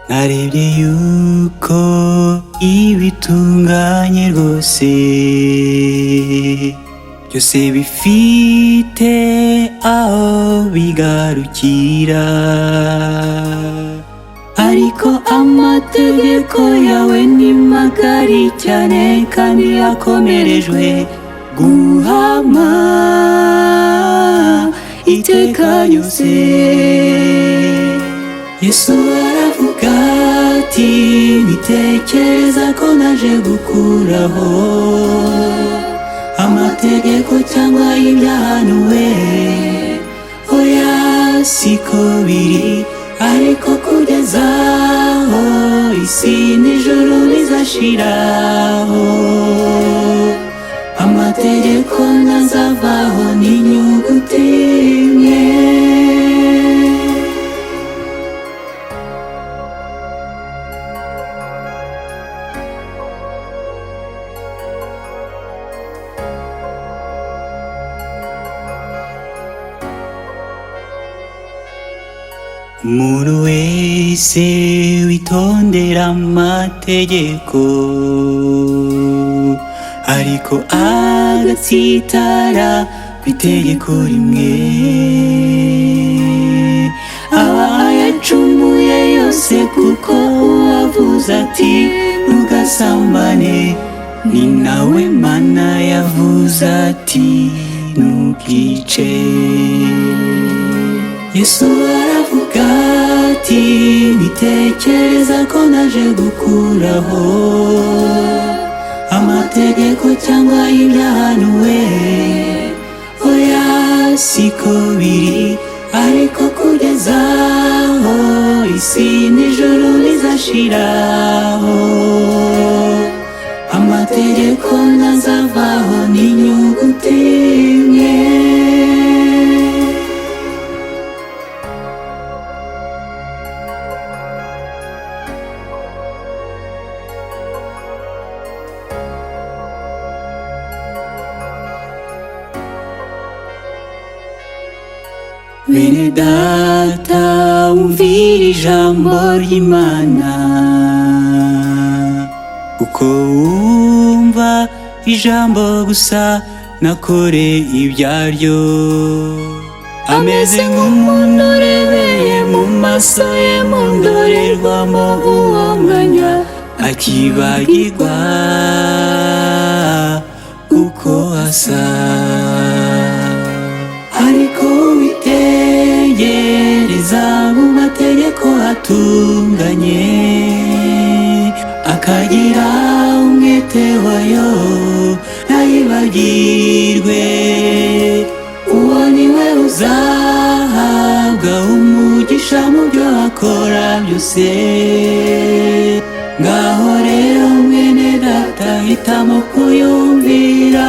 narebye yuko ibitunganye rwose byose bifite aho bigarukira, ariko amategeko yawe ni magari cyane kandi akomerejwe guhama iteka ryose. Yesu aravuga ati bitekereza ko naje gukuraho amategeko cyangwa ibyahanuwe, oya siko biri, ariko kugeza aho isi n'ijuru bizashiraho amategeko ntazavaho n'inyuguti imwe. Umuntu wese witondera amategeko ariko agatsitara kw'itegeko rimwe, aba yacumuye yose, kuko uwavuze ati ntugasambane ni nawe Mana yavuze ati ntukice. Yesu aravuga ati bitekereza ko naje gukuraho amategeko cyangwa ibyahanuwe, oya siko biri, ariko kugeza aho isi n'ijuru bizashiraho amategeko ntazavaho n'inyuguti imwe. Bene data umvira ijambo ry'Imana, uko wumva ijambo gusa nakore ibyaryo, ameze nk'umuntu urebeye mu maso ye mu ndorerwamo, uwo mwanya akibagirwa uko asa, ariko witegereza mu mategeko atunganye akagira umwete wayo ntayibagirwe, uwo ni we uzahabwa umugisha mu byo akora byose. Ngaho rero mwene data hitamo kuyumvira.